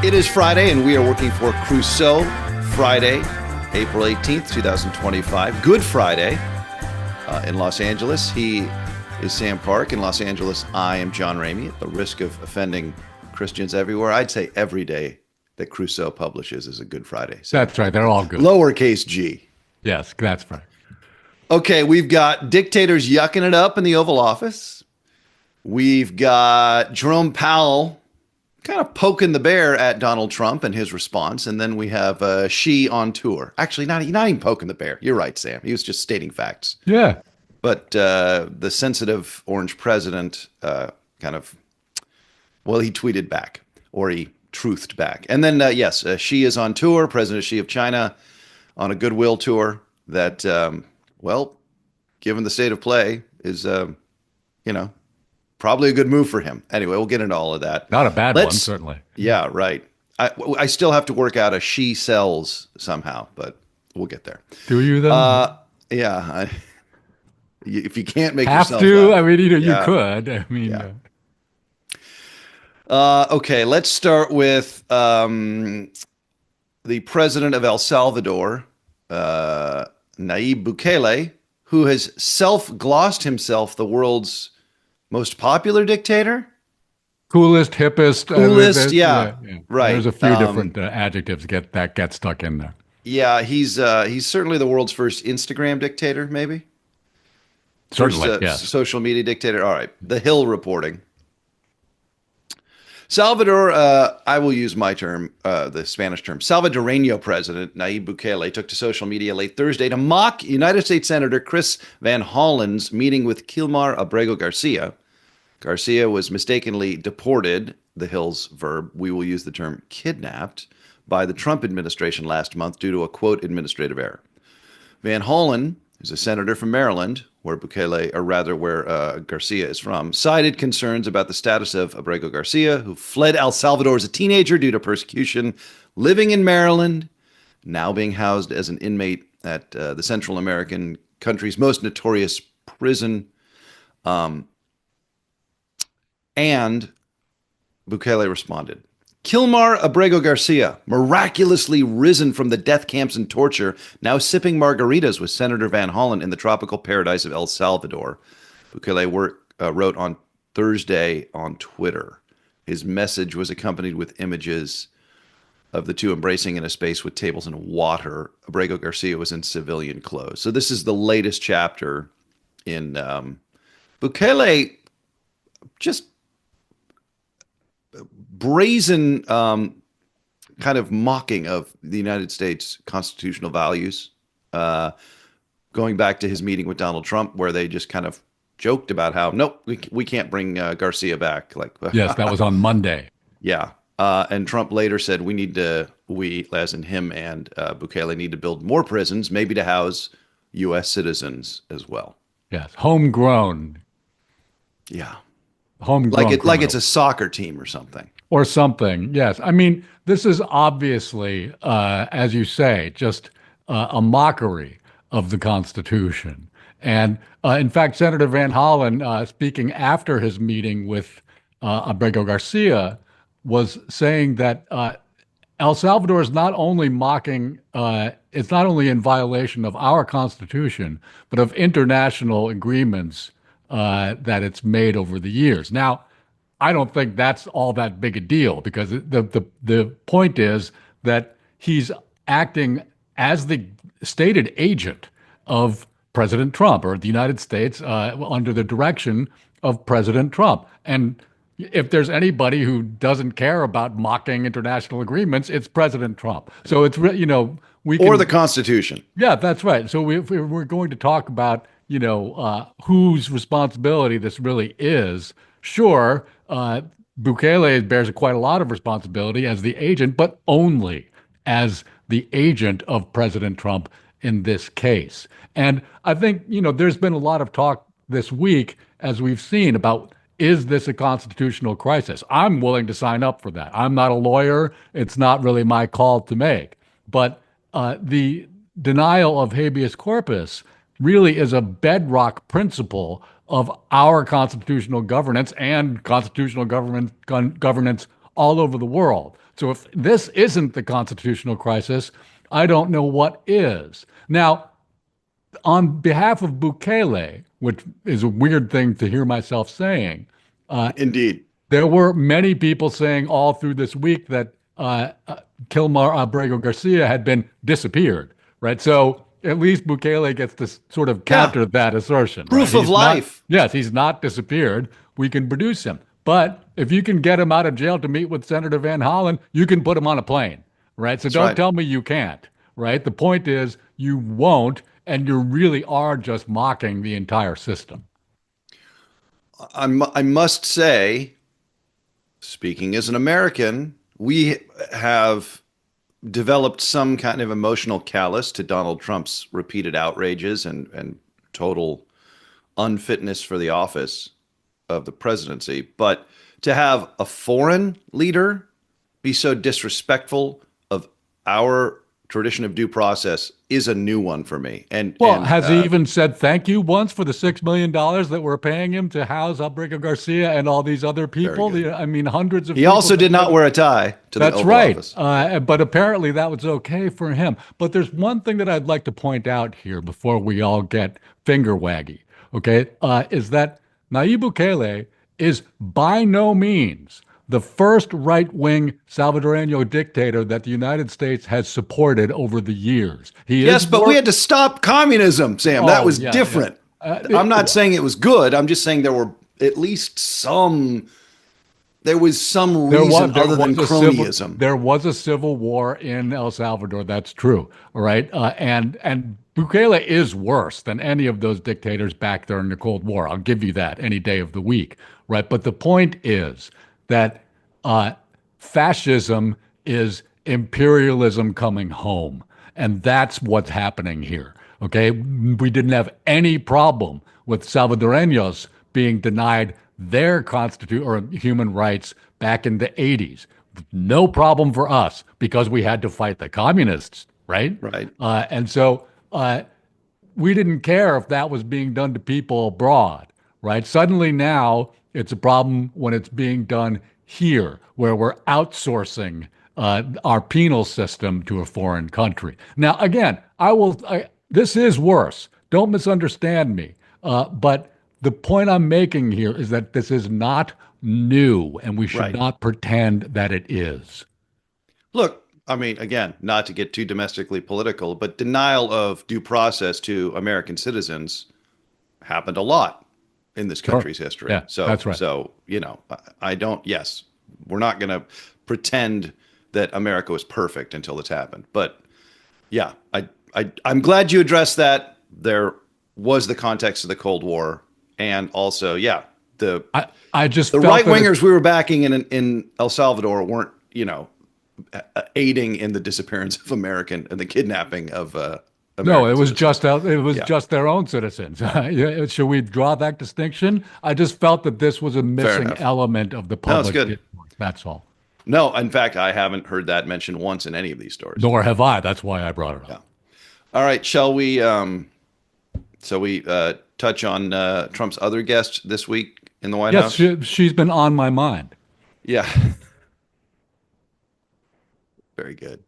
It is Friday, and we are working for Crusoe Friday, April 18th, 2025. Good Friday in Los Angeles. He is Sam Park. In Los Angeles, I am John Ramey. At the risk of offending Christians everywhere, I'd say every day that Crusoe publishes is a Good Friday. So that's right. They're all good. Lowercase g. Yes, that's right. Okay, we've got dictators yucking it up in the Oval Office. We've got Jerome Powell kind of poking the bear at Donald Trump and his response. And then we have Xi on tour. Actually, not even poking the bear. You're right, Sam. He was just stating facts. Yeah. But the sensitive orange president he tweeted back, or he truthed back. And then, Xi is on tour, President Xi of China, on a goodwill tour that, given the state of play, is, probably a good move for him. Anyway, we'll get into all of that. Not a bad one, certainly. Yeah, right. I still have to work out a Xi sells somehow, but we'll get there. Do you, then? Yeah. If you can't make have yourself to, up, you could. Okay, let's start with the president of El Salvador, Nayib Bukele, who has self-glossed himself the world's most popular dictator. Coolest, hippest. Yeah, right. There's a few different adjectives that get stuck in there. Yeah, he's certainly the world's first Instagram dictator, maybe. Certainly, yes. Social media dictator. All right. The Hill reporting. Salvador, I will use my term, the Spanish term. Salvadoreño president Nayib Bukele took to social media late Thursday to mock United States Senator Chris Van Hollen's meeting with Kilmar Abrego Garcia. Garcia was mistakenly deported, the Hill's verb, we will use the term kidnapped, by the Trump administration last month due to a, quote, administrative error. Van Hollen, who's a senator from Maryland, where Garcia is from, cited concerns about the status of Abrego Garcia, who fled El Salvador as a teenager due to persecution, living in Maryland, now being housed as an inmate at the Central American country's most notorious prison. And Bukele responded, Kilmar Abrego Garcia, miraculously risen from the death camps and torture, now sipping margaritas with Senator Van Hollen in the tropical paradise of El Salvador. Bukele wrote on Thursday on Twitter. His message was accompanied with images of the two embracing in a space with tables and water. Abrego Garcia was in civilian clothes. So this is the latest chapter in Bukele just brazen kind of mocking of the United States constitutional values, going back to his meeting with Donald Trump, where they just kind of joked about how, nope, we can't bring Garcia back. Yes, that was on Monday. Yeah. And Trump later said we, as in him and Bukele, need to build more prisons, maybe to house U.S. citizens as well. Yes, homegrown. Yeah. Homegrown. Like it's a soccer team or something. Or something, yes. This is obviously, as you say, just a mockery of the Constitution. And in fact, Senator Van Hollen, speaking after his meeting with Abrego Garcia, was saying that El Salvador is not only mocking, it's not only in violation of our Constitution, but of international agreements that it's made over the years. Now, I don't think that's all that big a deal, because the point is that he's acting as the stated agent of President Trump, or the United States under the direction of President Trump. And if there's anybody who doesn't care about mocking international agreements, it's President Trump. So it's, or the Constitution. Yeah, that's right. So if we're going to talk about, whose responsibility this really is, sure, Bukele bears quite a lot of responsibility as the agent, but only as the agent of President Trump in this case. And I think, there's been a lot of talk this week, as we've seen, about, is this a constitutional crisis? I'm willing to sign up for that. I'm not a lawyer. It's not really my call to make. But the denial of habeas corpus really is a bedrock principle of our constitutional governance and constitutional governance all over the world. So if this isn't the constitutional crisis, I don't know what is. Now, on behalf of Bukele, which is a weird thing to hear myself saying, Indeed. there were many people saying all through this week that Kilmar Abrego Garcia had been disappeared, right? So at least Bukele gets to sort of Yeah. counter that assertion, right? Proof of life. Yes, he's not disappeared. We can produce him. But if you can get him out of jail to meet with Senator Van Hollen, you can put him on a plane, right? So That's don't right. tell me you can't, right? The point is you won't, and you really are just mocking the entire system. I must say, speaking as an American, we have developed some kind of emotional callus to Donald Trump's repeated outrages and total unfitness for the office of the presidency. But to have a foreign leader be so disrespectful of our tradition of due process is a new one for me. Well, has he even said thank you once for the $6 million that we're paying him to house Abrego Garcia and all these other very people? good. I mean, hundreds of He people. also did not wear a tie to the That's Oval right. Office. But apparently that was okay for him. But there's one thing that I'd like to point out here before we all get finger waggy, okay, is that Nayib Bukele is by no means the first right-wing Salvadoreño dictator that the United States has supported over the years. He Yes, is but more, we had to stop communism, Sam. That oh, was yeah, different. yeah. I'm not saying it was good. I'm just saying there were at least there was some reason other than cronyism. There was a civil war in El Salvador. That's true. All right. And Bukele is worse than any of those dictators back during the Cold War. I'll give you that any day of the week. Right. But the point is that fascism is imperialism coming home. And that's what's happening here. Okay. We didn't have any problem with Salvadoreños being denied their or human rights back in the 80s. No problem for us because we had to fight the communists, right? Right. And so we didn't care if that was being done to people abroad, right? Suddenly now it's a problem when it's being done here, where we're outsourcing our penal system to a foreign country. Now, again, this is worse. Don't misunderstand me. But the point I'm making here is that this is not new, and we should Right. not pretend that it is. Look, I mean, again, not to get too domestically political, but denial of due process to American citizens happened a lot in this country's history. Yeah, that's right. So, I don't, yes, we're not going to pretend that America was perfect until it's happened. But yeah, I'm glad you addressed that. There was the context of the Cold War. And also, yeah, I just the felt right that wingers we were backing in El Salvador weren't, aiding in the disappearance of American and the kidnapping of American No, it was citizens. just their own citizens. Should we draw that distinction? I just felt that this was a missing enough. element of the No, it's public good. discourse. That's all. No, in fact, I haven't heard that mentioned once in any of these stories. Nor have I. That's why I brought it up. All right, shall we? So we touch on Trump's other guest this week in the White Yes, House. she's been on my mind. Yeah, very good.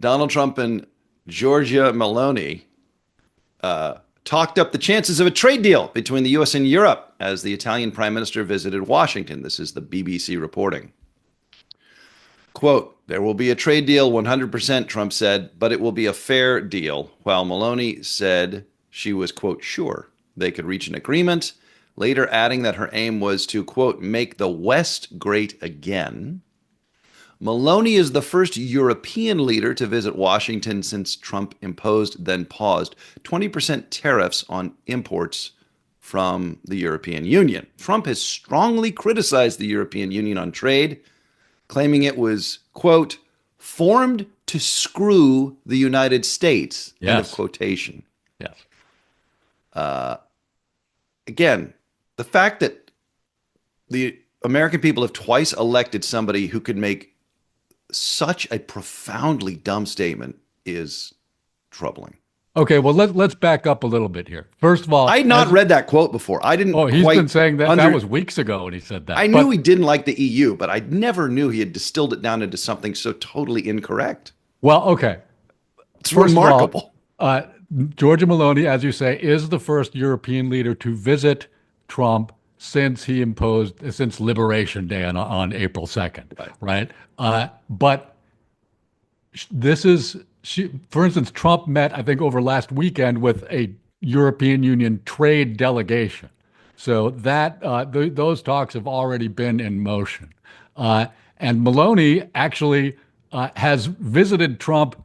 Donald Trump and Giorgia Meloni talked up the chances of a trade deal between the U.S. and Europe as the Italian prime minister visited Washington. This is the BBC reporting. Quote, there will be a trade deal 100%, Trump said, but it will be a fair deal, while Meloni said she was, quote, sure they could reach an agreement, later adding that her aim was to, quote, make the West great again. Meloni is the first European leader to visit Washington since Trump imposed, then paused, 20% tariffs on imports from the European Union. Trump has strongly criticized the European Union on trade, claiming it was, quote, formed to screw the United States, end of Yes. quotation. Yes. Again, the fact that the American people have twice elected somebody who could make such a profoundly dumb statement is troubling. Okay, well let's back up a little bit here. First of I all, had not read that quote before. I didn't he's been quite saying that that under. was weeks ago when he said I that. knew But he didn't like the EU, but I never knew he had distilled it down into something so totally incorrect. well, okay. It's First of all, remarkable. uh, Giorgia Meloni, as you say, is the first European leader to visit Trump since Liberation Day on April 2nd, Right. right? But this is for instance, Trump met, I think, over last weekend with a European Union trade delegation. So those talks have already been in motion. Uh, and Maloney actually has visited Trump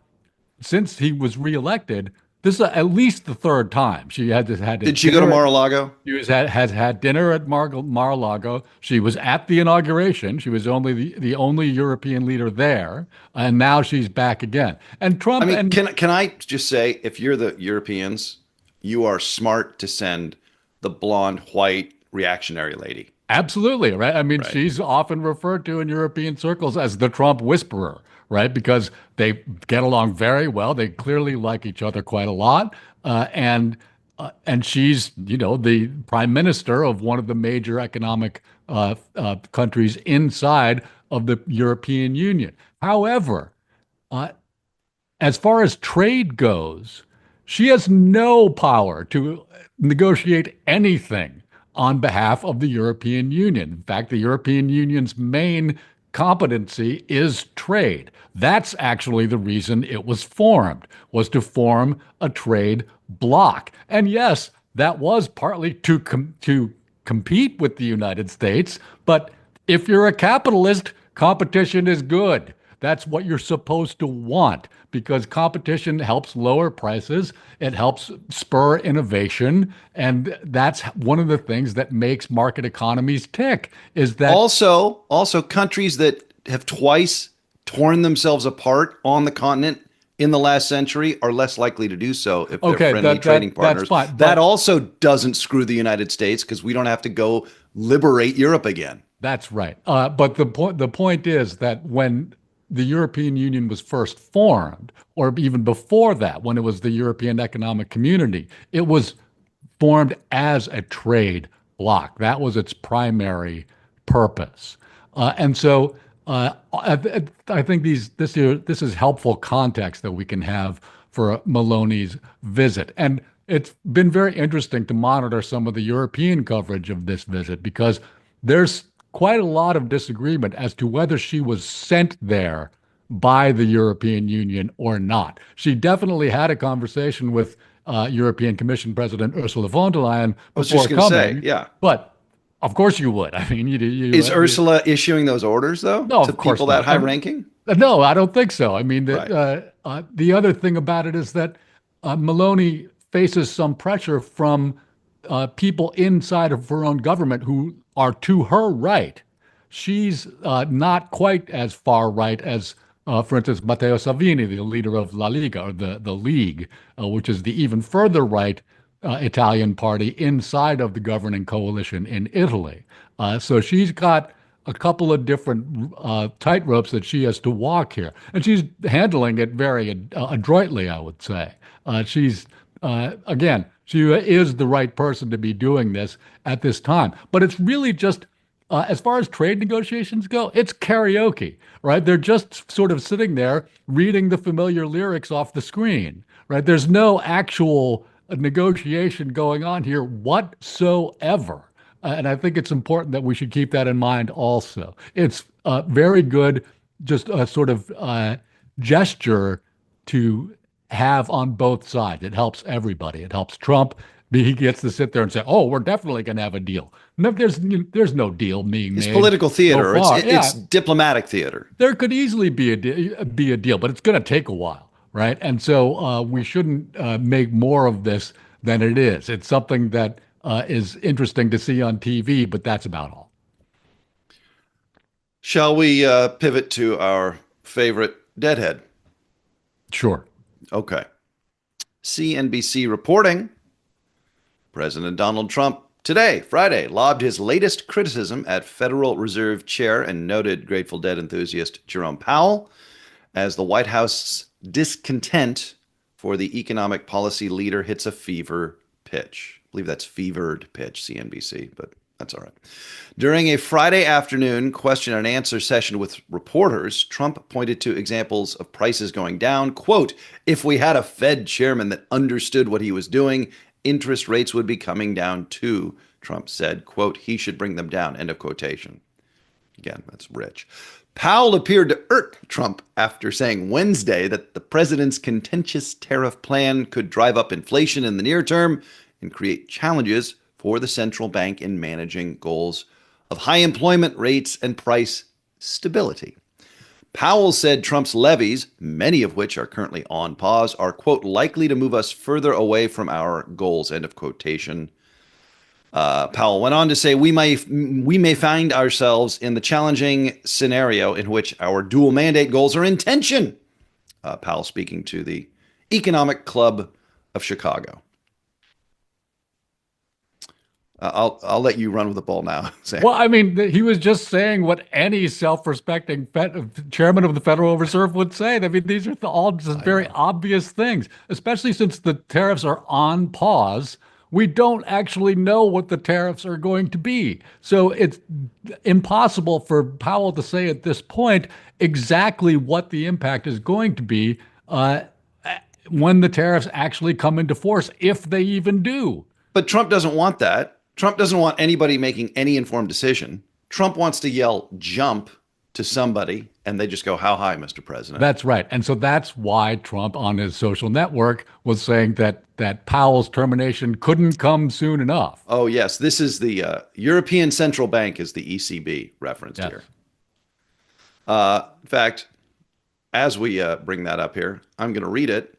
since he was reelected. This is at least the third time she had a Did she go to dinner. Mar-a-Lago? She has had dinner at Mar-a-Lago. She was at the inauguration. She was only the only European leader there, and now she's back again. And I Trump mean, and can I just say, if you're the Europeans, you are smart to send the blonde, white, reactionary lady. absolutely, right? I mean, Right. she's often referred to in European circles as the Trump whisperer, right? Because they get along very well. They clearly like each other quite a lot, and she's, the prime minister of one of the major economic countries inside of the European Union. However, uh, as far as trade goes, she has no power to negotiate anything on behalf of the European Union. In fact, the European Union's main competency is trade. That's actually the reason it was formed, was to form a trade bloc. And yes, that was partly to compete with the United States, but if you're a capitalist, competition is good. That's what you're supposed to want because competition helps lower prices, it helps spur innovation, and that's one of the things that makes market economies tick is that Also, countries that have twice torn themselves apart on the continent in the last century are less likely to do so if they're okay, friendly trading that's partners. fine, That but also doesn't screw the United States because we don't have to go liberate Europe again. that's right. But the point is that when the European Union was first formed, or even before that, when it was the European Economic Community, it was formed as a trade bloc. That was its primary purpose. And so I think this is helpful context that we can have for Maloney's visit. And it's been very interesting to monitor some of the European coverage of this visit because there's quite a lot of disagreement as to whether she was sent there by the European Union or not. She definitely had a conversation with European Commission President Ursula von der Leyen I was just before going to say, coming, yeah. but of course you would. I mean, Is Ursula issuing those orders though no, to of course people that not. high ranking? No, I don't think so. I mean, Right. the other thing about it is that Maloney faces some pressure from people inside of her own government who are to her right. She's not quite as far right as, for instance, Matteo Salvini, the leader of La Liga, or the League, which is the even further right Italian party inside of the governing coalition in Italy. So she's got a couple of different tightropes that she has to walk here, and she's handling it very adroitly, I would say. She's again, she is the right person to be doing this at this time, but it's really just. As far as trade negotiations go, it's karaoke, right? They're just sort of sitting there reading the familiar lyrics off the screen, right? There's no actual negotiation going on here whatsoever. And I think it's important that we should keep that in mind also. It's very good, just a sort of gesture to have on both sides. It helps everybody. It helps Trump. He gets to sit there and say, "Oh, we're definitely going to have a deal." No, there's no deal being It's made political so theater. far. It's Yeah, diplomatic theater. there could easily be a deal, but it's going to take a while, right? And so we shouldn't make more of this than it is. It's something that is interesting to see on TV, but that's about all. Shall we pivot to our favorite deadhead? Sure. Okay. CNBC reporting President Donald Trump today, Friday, lobbed his latest criticism at Federal Reserve Chair and noted Grateful Dead enthusiast Jerome Powell as the White House's discontent for the economic policy leader hits a fever pitch. I believe that's fevered pitch, CNBC, but that's all right. During a Friday afternoon question and answer session with reporters, Trump pointed to examples of prices going down. Quote, if we had a Fed chairman that understood what he was doing, interest rates would be coming down too, Trump said. Quote, he should bring them down, end of quotation. Again, that's rich. Powell appeared to irk Trump after saying Wednesday that the president's contentious tariff plan could drive up inflation in the near term and create challenges for the central bank in managing goals of high employment rates and price stability. Powell said Trump's levies, many of which are currently on pause, are, quote, likely to move us further away from our goals, end of quotation. Powell went on to say, we may find ourselves in the challenging scenario in which our dual mandate goals are in tension. Powell speaking to the Economic Club of Chicago. I'll let you run with the ball now, Sam. Well, I mean, he was just saying what any self-respecting chairman of the Federal Reserve would say. I mean, these are all just very obvious things, especially since the tariffs are on pause. We don't actually know what the tariffs are going to be. So it's impossible for Powell to say at this point exactly what the impact is going to be when the tariffs actually come into force, if they even do. But Trump doesn't want that. Trump doesn't want anybody making any informed decision. Trump wants to yell jump to somebody and they just go, how high, Mr. President? That's right. And so that's why Trump on his social network was saying that Powell's termination couldn't come soon enough. Oh, yes. This is the European Central Bank is the ECB referenced here. In fact, as we bring that up here, I'm going to read it.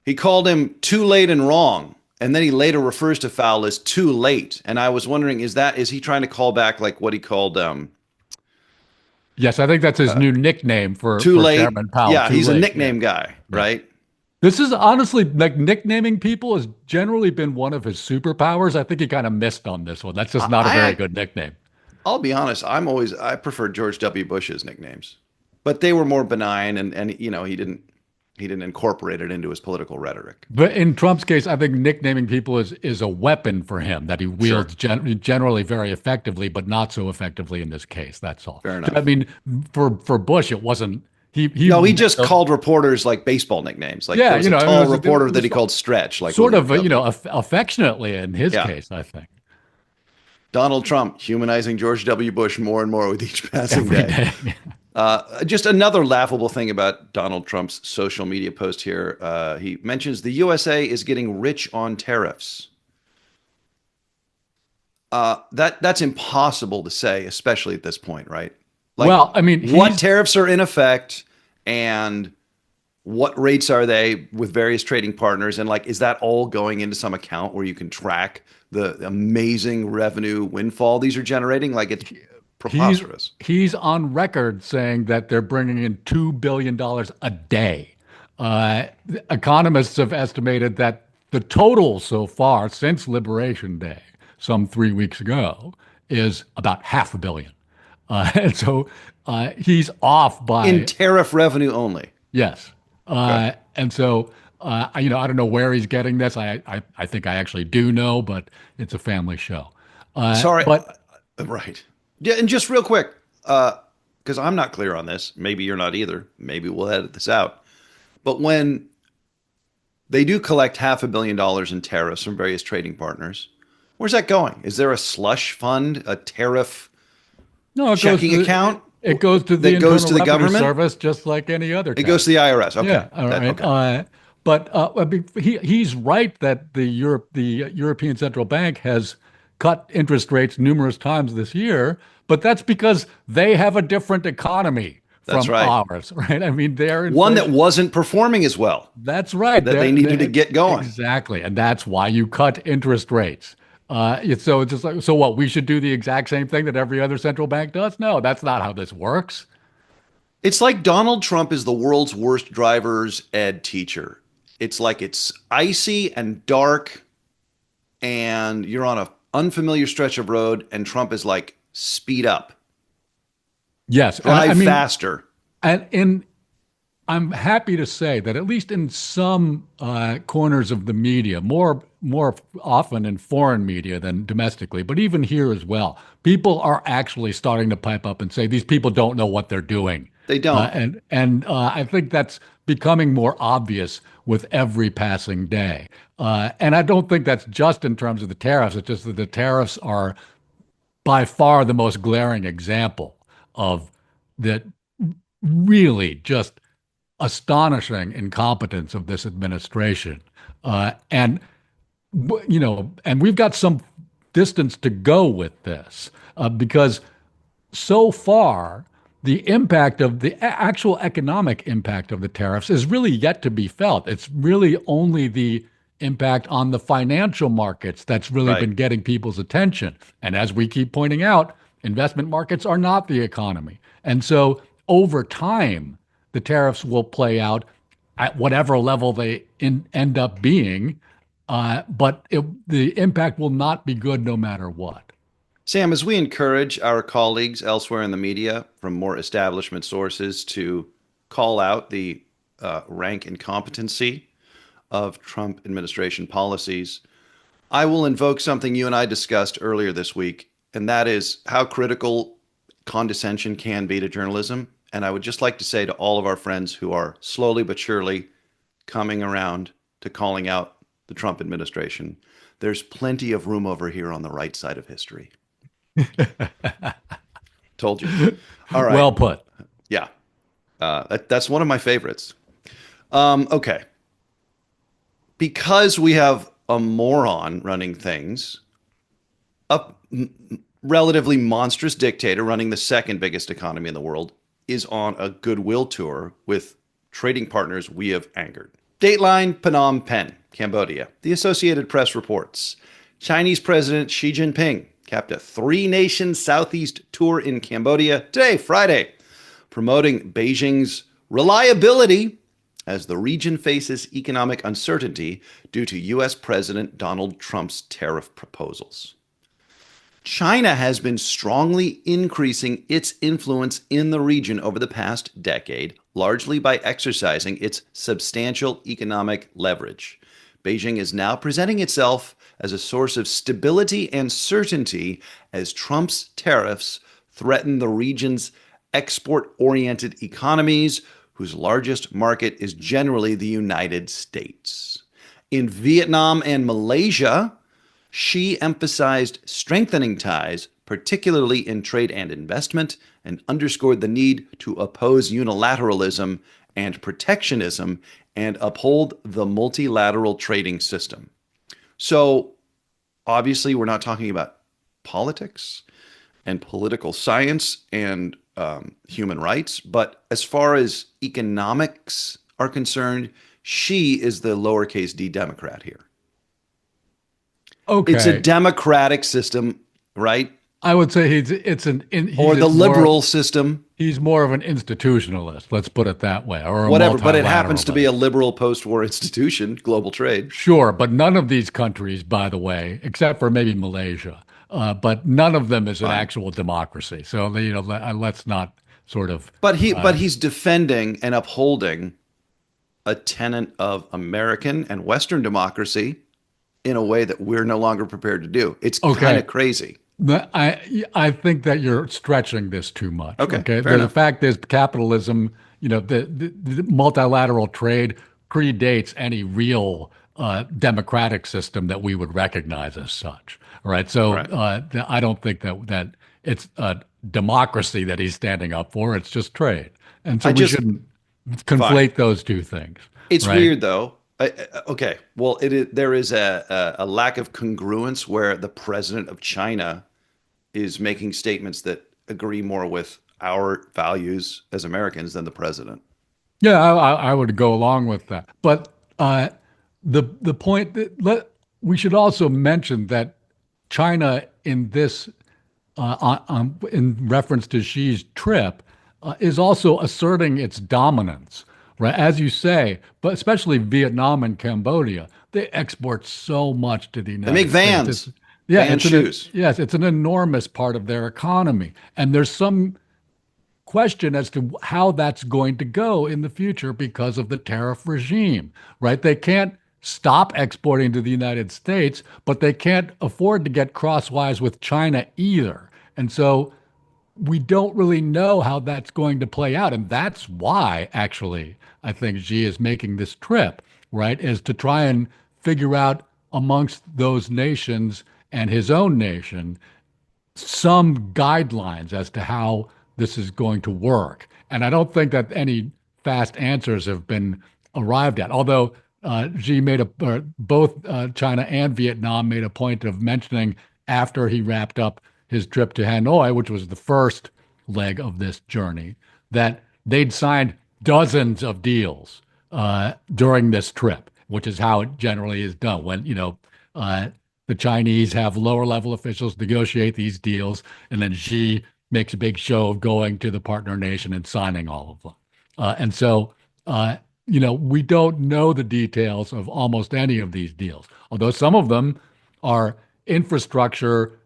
He called him too late and wrong. And then he later refers to Powell as too late. And I was wondering, is he trying to call back like what he called yes, I think that's his new nickname for Chairman Powell. Yeah, he's a nickname guy, right? This is honestly, like, nicknaming people has generally been one of his superpowers. I think he kind of missed on this one. That's just not a very good nickname. I'll be honest, I prefer George W. Bush's nicknames. But they were more benign and you know, he didn't incorporate it into his political rhetoric. But in Trump's case, I think nicknaming people is a weapon for him that he wields generally very effectively, but not so effectively in this case. That's all. Fair enough. I mean, for Bush, it wasn't. He just called reporters like baseball nicknames. Like there was a tall reporter that he called Stretch. Like sort of, affectionately in his case, I think. Donald Trump humanizing George W. Bush more and more with each passing day. Just another laughable thing about Donald Trump's social media post here. He mentions the USA is getting rich on tariffs. That's impossible to say, especially at this point, right? Like, well, I mean, what tariffs are in effect and what rates are they with various trading partners? And like, is that all going into some account where you can track the amazing revenue windfall these are generating? Like, it's preposterous. He's on record saying that they're bringing in $2 billion a day. Economists have estimated that the total so far since Liberation Day, some 3 weeks ago, is about $500 million. And so he's off by... In tariff revenue only. Yes. Okay. And so, I don't know where he's getting this. I think I actually do know, but it's a family show. Sorry. But right. Yeah, and just real quick, because I'm not clear on this. Maybe you're not either. Maybe we'll edit this out. But when they do collect $500 million in tariffs from various trading partners, where's that going? Is there a slush fund, a tariff checking account? It goes to the Internal Revenue Service, just like any other tariff. It goes to the IRS. Okay. Yeah. All right. Okay. But he's right that the European Central Bank has cut interest rates numerous times this year, but that's because they have a different economy from ours, right? I mean, they're one that wasn't performing as well. That's right. That they needed to get going. Exactly, and that's why you cut interest rates. So it's just like, so what? We should do the exact same thing that every other central bank does? No, that's not how this works. It's like Donald Trump is the world's worst driver's ed teacher. It's like it's icy and dark, and you're on a unfamiliar stretch of road, and Trump is like, speed up. Yes. Drive faster. And I'm happy to say that at least in some corners of the media, more often in foreign media than domestically, but even here as well, people are actually starting to pipe up and say these people don't know what they're doing, They don't. and I think that's becoming more obvious with every passing day. And I don't think that's just in terms of the tariffs. It's just that the tariffs are by far the most glaring example of that really just astonishing incompetence of this administration. And and we've got some distance to go with this because so far, the impact of the actual economic impact of the tariffs is really yet to be felt. It's really only the impact on the financial markets that's really Right. been getting people's attention. And as we keep pointing out, investment markets are not the economy. And so over time, the tariffs will play out at whatever level they end up being, but the impact will not be good no matter what. Sam, as we encourage our colleagues elsewhere in the media from more establishment sources to call out the rank incompetency of Trump administration policies, I will invoke something you and I discussed earlier this week, and that is how critical condescension can be to journalism. And I would just like to say to all of our friends who are slowly but surely coming around to calling out the Trump administration, there's plenty of room over here on the right side of history. Told you. All right. Well put. Yeah. That's one of my favorites. Okay. Because we have a moron running things, a relatively monstrous dictator running the second biggest economy in the world is on a goodwill tour with trading partners we have angered. Dateline Phnom Penh, Cambodia. The Associated Press reports Chinese President Xi Jinping capped a three-nation Southeast tour in Cambodia today, Friday, promoting Beijing's reliability as the region faces economic uncertainty due to U.S. President Donald Trump's tariff proposals. China has been strongly increasing its influence in the region over the past decade, largely by exercising its substantial economic leverage. Beijing is now presenting itself as a source of stability and certainty as Trump's tariffs threaten the region's export-oriented economies, whose largest market is generally the United States. In Vietnam and Malaysia, Xi emphasized strengthening ties, particularly in trade and investment, and underscored the need to oppose unilateralism and protectionism and uphold the multilateral trading system. So, obviously, we're not talking about politics and political science and human rights, but as far as economics are concerned, Xi is the lowercase d Democrat here. It's a Okay. democratic system, right? I would say he's Or the more liberal system, he's more of an institutionalist, let's put it that way, or a whatever, but it happens to be a multilateralist. liberal post-war institution, global trade. Sure, but none of these countries, by the way, except for maybe Malaysia, but none of them is an Fine. actual democracy. So let's not sort of But he's defending and upholding a tenet of American and Western democracy in a way that we're no longer prepared to do. It's kind okay. of crazy. I think that you're stretching this too much. Okay, Okay, fair the enough. fact is capitalism, the multilateral trade predates any real democratic system that we would recognize as such. All right, so Right. I don't think that it's a democracy that he's standing up for. It's just trade, and so I we just shouldn't fine. conflate those two things, It's right? weird though. Okay, well, there is a lack of congruence where the president of China is making statements that agree more with our values as Americans than the president. Yeah, I would go along with that. But the point that we should also mention that China in this in reference to Xi's trip is also asserting its dominance, right? As you say, but especially Vietnam and Cambodia, they export so much to the They make United States. vans, Yeah, van shoes. yes, it's an enormous part of their economy, and there's some question as to how that's going to go in the future because of the tariff regime, right? They can't stop exporting to the United States, but they can't afford to get crosswise with China either. And so we don't really know how that's going to play out. And that's why, actually, I think Xi is making this trip, right? Is to try and figure out amongst those nations and his own nation some guidelines as to how this is going to work. And I don't think that any fast answers have been arrived at. Although Xi made both China and Vietnam made a point of mentioning after he wrapped up his trip to Hanoi, which was the first leg of this journey, that they'd signed dozens of deals during this trip, which is how it generally is done. When, the Chinese have lower level officials negotiate these deals, and then Xi makes a big show of going to the partner nation and signing all of them. And so, we don't know the details of almost any of these deals, although some of them are infrastructure,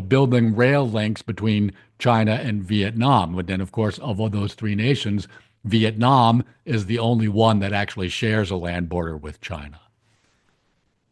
building rail links between China and Vietnam. But then, of course, of all those three nations, Vietnam is the only one that actually shares a land border with China.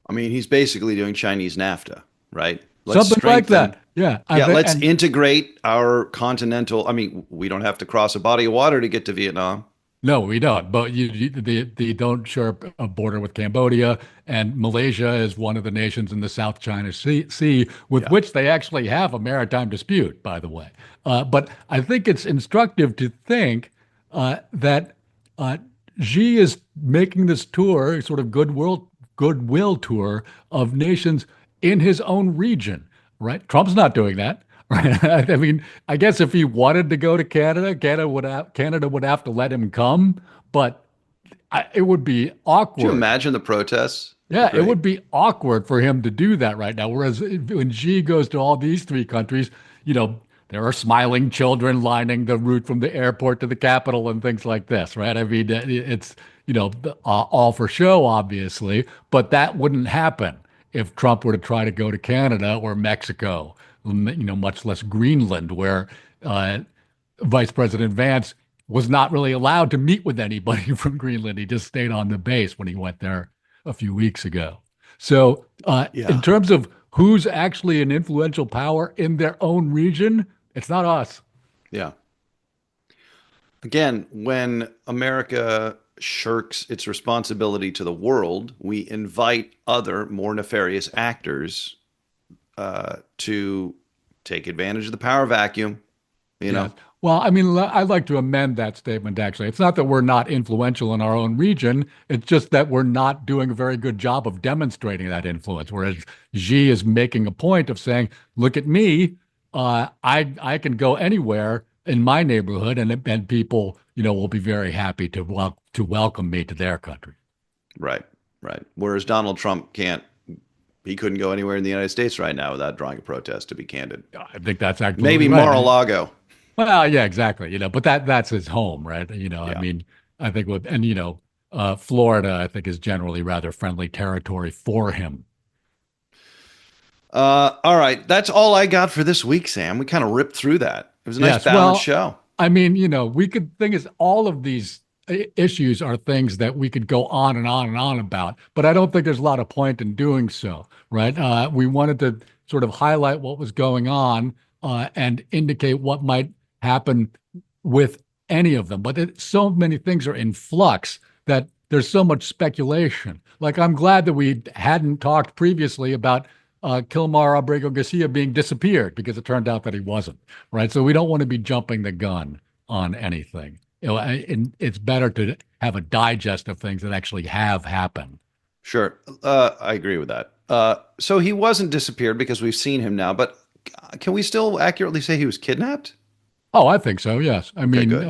I mean, he's basically doing Chinese NAFTA, right? Let's Something like strengthen. that. Yeah. Yeah, let's And integrate our continental. I mean, we don't have to cross a body of water to get to Vietnam. no, we don't. But they don't share a border with Cambodia, and Malaysia is one of the nations in the South China Sea with Yeah. which they actually have a maritime dispute, by the way. But I think it's instructive to think that uh, Xi is making this tour, sort of goodwill tour of nations in his own region, right? Trump's not doing that. Right. I mean, I guess if he wanted to go to Canada, Canada would have to let him come, but it would be Could you awkward. imagine the protests? Be Yeah, it great. would be awkward for him to do that right now. Whereas when Xi goes to all these three countries, there are smiling children lining the route from the airport to the Capitol and things like this, right? I mean, it's, all for show, obviously, but that wouldn't happen if Trump were to try to go to Canada or Mexico, much less Greenland, where uh, Vice President Vance was not really allowed to meet with anybody from Greenland. He just stayed on the base when he went there a few weeks ago. So, in Yeah. terms of who's actually an influential power in their own region, it's not us. Yeah. Again, when America shirks its responsibility to the world, we invite other more nefarious actors to take advantage of the power vacuum. You Yeah. know, Well, I mean, I'd like to amend that statement, actually. It's not that we're not influential in our own region. It's just that we're not doing a very good job of demonstrating that influence. Whereas Xi is making a point of saying, look at me. I can go anywhere in my neighborhood, and people, will be very happy to welcome me to their country. right, right. Whereas Donald Trump can't, he couldn't go anywhere in the United States right now without drawing a protest, to be candid. I think that's absolutely Maybe right. Mar-a-Lago. Well, yeah, exactly. But that's his home, right? I Yeah. mean, I think Florida, I think is generally rather friendly territory for him. All right. That's all I got for this week, Sam. We kind of ripped through that. It was a nice Yes. balanced Well, show. I mean, we could thing is all of these issues are things that we could go on and on and on about, but I don't think there's a lot of point in doing so, right? We wanted to sort of highlight what was going on and indicate what might happen with any of them. But so many things are in flux that there's so much speculation. Like I'm glad that we hadn't talked previously about Kilmar Abrego Garcia being disappeared because it turned out that he wasn't, right? So we don't want to be jumping the gun on anything. And it's better to have a digest of things that actually have happened. Sure. I agree with that. So he wasn't disappeared because we've seen him now, but can we still accurately say he was kidnapped? Oh, I think so. Yes. I Okay, mean, good.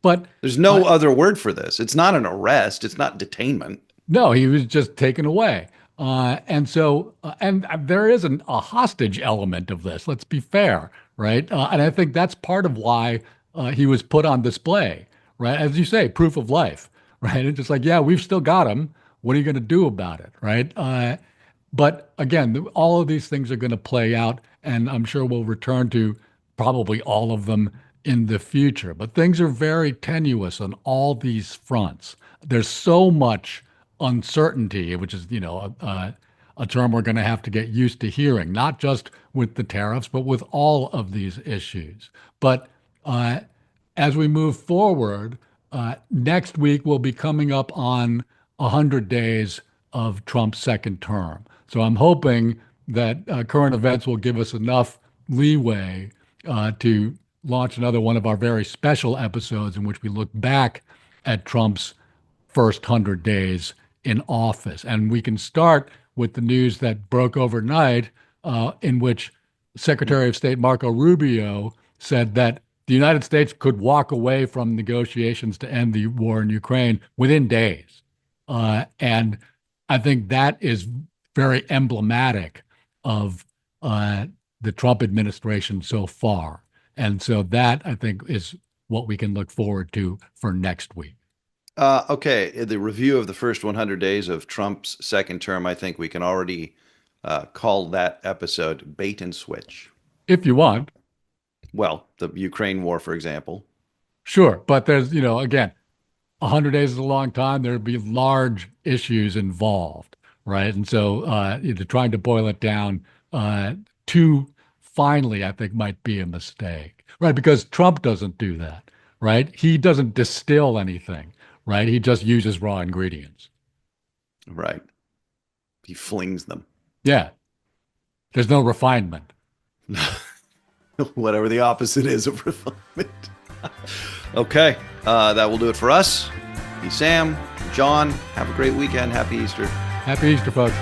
but There's uh, no other word for this. It's not an arrest. It's not detainment. no, he was just taken away. And there isn't a hostage element of this. Let's be fair, right? And I think that's part of why he was put on display, right? As you say, proof of life, right? It's just like, yeah, we've still got him. What are you going to do about it, right? But again, all of these things are going to play out, and I'm sure we'll return to probably all of them in the future. But things are very tenuous on all these fronts. There's so much uncertainty, which is, a term we're going to have to get used to hearing, not just with the tariffs, but with all of these issues. But as we move forward, next week we'll be coming up on 100 days of Trump's second term. So I'm hoping that current events will give us enough leeway to launch another one of our very special episodes in which we look back at Trump's first 100 days in office. And we can start with the news that broke overnight, in which Secretary of State Marco Rubio said that the United States could walk away from negotiations to end the war in Ukraine within days. And I think that is very emblematic of the Trump administration so far. And so that, I think, is what we can look forward to for next week. Okay, the review of the first 100 days of Trump's second term, I think we can already call that episode Bait and Switch. If you want, Well, the Ukraine war, for example. sure. But there's, again, 100 days is a long time. There'd be large issues involved, right? And so trying to boil it down too finely, I think, might be a mistake, right? Because Trump doesn't do that, right? He doesn't distill anything, right? He just uses raw ingredients. Right. He flings them. Yeah. There's no refinement. Whatever the opposite is of refinement. Okay, that will do it for us. Be Sam, John. Have a great weekend. Happy Easter. Happy Easter, folks.